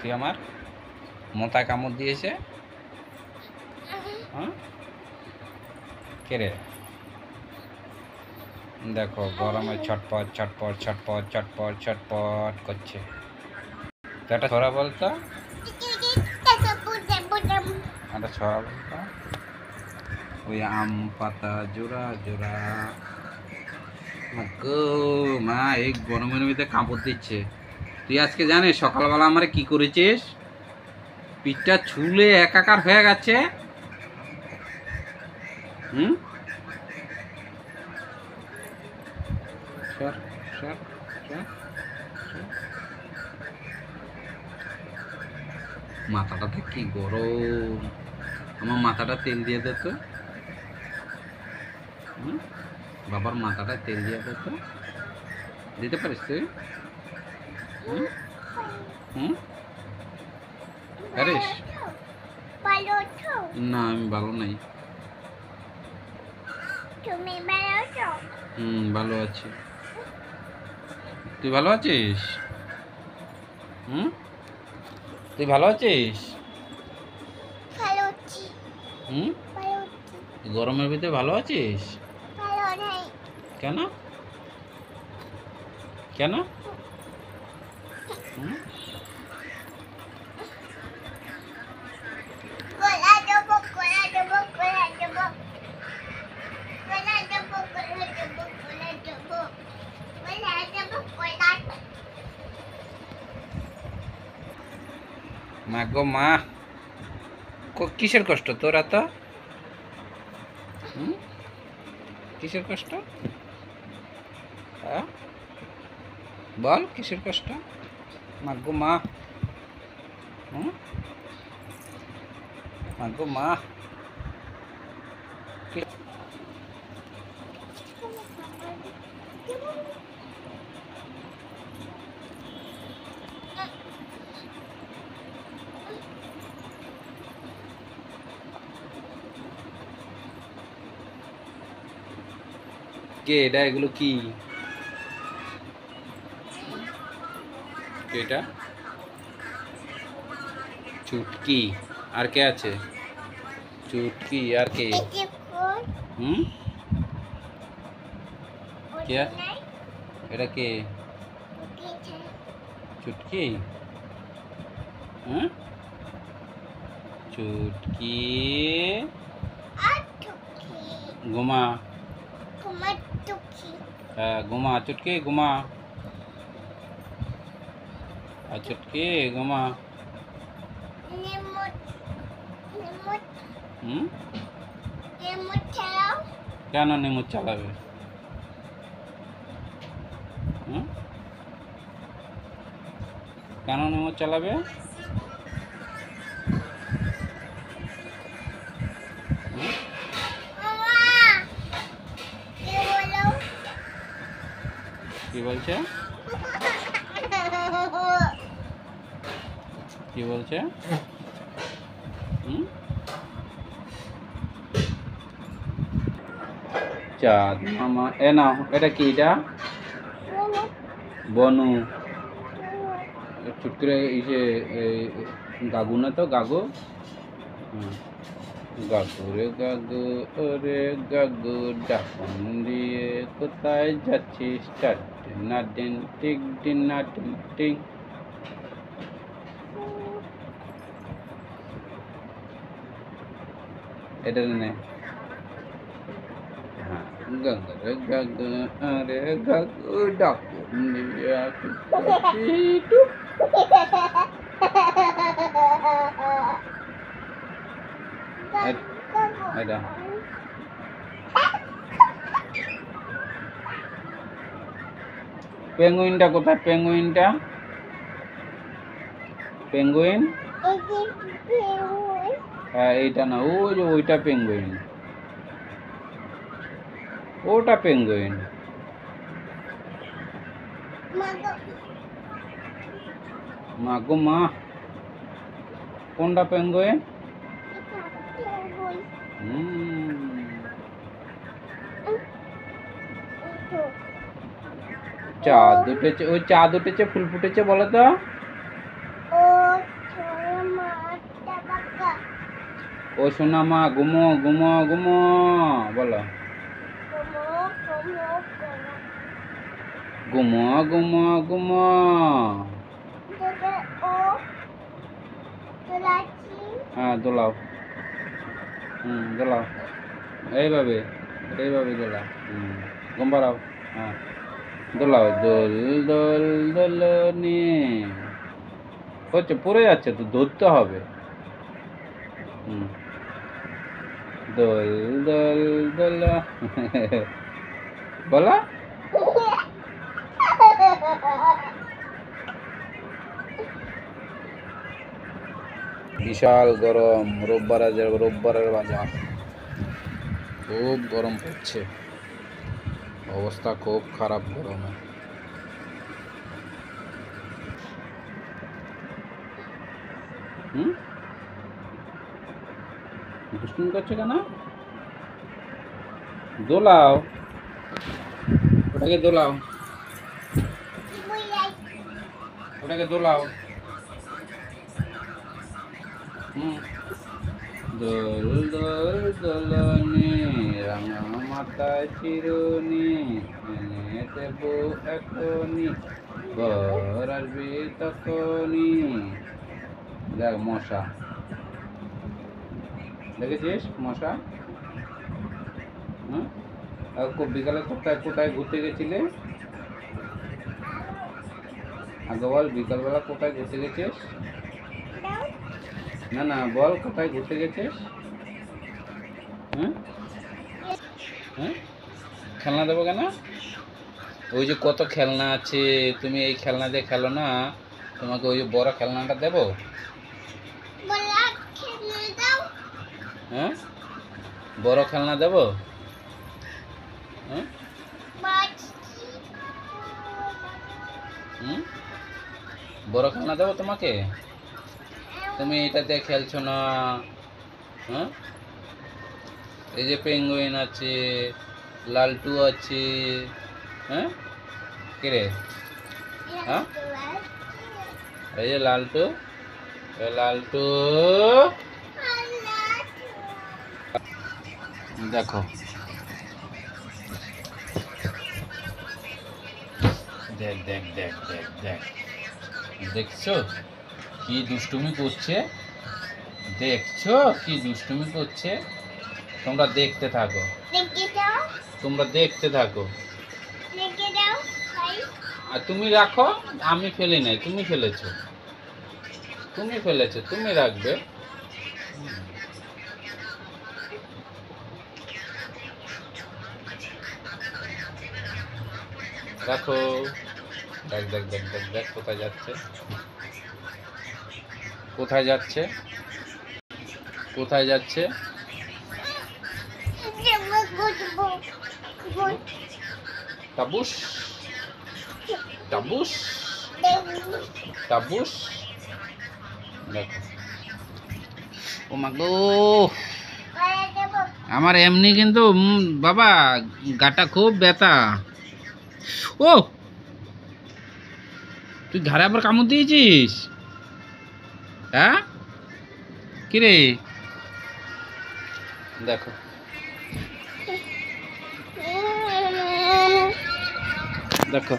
তুই আমার মাথায় কামড় দিয়েছে। হ্যাঁ কে রে? দেখো গরমে ছটপট ছটপট ছটপট ছটপট ছটপট করছে। তো একটা ছড়া বলতো, একটা ছড়া বলতো। ওই আম পাতা জোড়া জোড়া। গো মা, এই গরমের মধ্যে কাপড় দিচ্ছে। তুই আজকে জানিস সকালবেলা আমার কি করেছিস? পিঠটা ছুলে একাকার হয়ে গেছে। হুম, সর সর সর। মাথাটাতে কি গরম, আমার মাথাটা তেল দিয়ে দে তো। বাবার মাথাটা তেল দিয়ে দে তো। দিতে পারিস তুই? হুম, পারিস? না আমি ভালো নাই। ভালো আছি। তুই ভালো আছিস? তুই ভালো আছিস? গরমের ভিতরে ভালো আছিস? কেন কেন? মা গো মা, কিসের কষ্ট তোর এত? কিসের কষ্ট? বল কিসের কষ্ট? মা গো মা, মা গো মা। কে এটা? এগুলো কি? এটা চুটকি। আর কে আছে? চুটকি আর কে? কে? এটা কে? চুটকি। চুটকি ঘুমা। হ্যাঁ ঘুমা চুটকি ঘুমা। আর চুটকি ঘুমা। কেন নিমুচ চালাবে? কেন নিমুচ চালাবে? কি বলছে? কি বলছে? চাঁদ মামা। এ না, এটা কি? এটা বনু। চুটকিরে ইসে গাগু না তো? গাগু। গাগু রে গাগু, ওরে গাগু ডাকন দিয়ে কোথায় যাচ্ছিস? না দিন টিক দিন না টিন টিং। এটা নে। হ্যাঁ, গাগু রে গাগু, ওরে গাগু ডাকন দিয়ে এটা পেঙ্গুইনটা কোথায়? পেঙ্গুইনটা? পেঙ্গুইন? হ্যাঁ এইটা না, ওই যে ওইটা পেঙ্গুইন। ওটা পেঙ্গুইন। মা গো মা, কোনটা পেঙ্গুইন? চাঁদ উঠেছে, ওই চাঁদ উঠেছে ফুল ফুটেছে বলো তো। সোনা মা ঘুমো ঘুমো ঘুমো বলো, ঘুমো ঘুমো ঘুমো। হ্যাঁ দোলাও, দোলাও এইভাবে, এইভাবে দোলাও, ঘুম পাড়াও। হ্যাঁ দোলাও, দোল দোল দোলনি। হচ্ছে পড়ে যাচ্ছে তো, ধরতে হবে। দোল দোল দোল বলো। বিশাল গরম, রোববারের বাজার, খুব গরম পড়ছে, অবস্থা খুব খারাপ গরমে। দুষ্টুমি করছে কেন? দোলাও, ওটাকে দোলাও, ওটাকে দোলাও। দোল দোল দোলনি, রাঙা মাথায় চিরুনি, এনে দেব এখনি, বর আসবি তখনই। দেখ মশা, দেখেছিস মশা? আর বিকালে কোথায় কোথায় ঘুরতে গেছিলে? আগে বল, বিকালবেলা কোথায় ঘুরতে গেছিস? না না বল, কোথায় ঘুরতে গেছিস? হ্যাঁ, খেলনা দেবো কেন? ওই যে কত খেলনা আছে, তুমি এই খেলনা দিয়ে খেলো না, তোমাকে ওই যে বড় খেলনাটা দেবো। হ্যাঁ, বড় খেলনা দেবো। হ্যাঁ, বড় খেলনা দেবো তোমাকে। তুমি এটাতে খেলছো না। হ্যাঁ, এই যে পেঙ্গুইন আছে, লালটু আছে। হ্যাঁ কে রে? হ্যাঁ, এই যে লালটু, লালটু দেখো, দেখ দেখ দেখ দেখ দেখ, দেখছো কি দুষ্টুমি করছে? দেখছো কি দুষ্টুমি করছে? তোমরা দেখতে থাকো, তোমরা দেখতে থাকো। আর তুমি রাখো, আমি ফেলি নাই, তুমি ফেলেছো, তুমি ফেলেছো, তুমি রাখবে। রাখো। দেখ দেখ দেখ দেখ দেখ, কোথায় যাচ্ছে, কোথায় যাচ্ছে, কোথায় যাচ্ছে? টাবুস টাবুস টাবুস, দেখো। ও মা গো, আমার এমনি কিন্তু বাবা গাটা খুব ব্যথা। ও তুই ঘাড়ে আবার কামড় দিয়েছিস? হ্যাঁ কিরে? দেখো, দেখো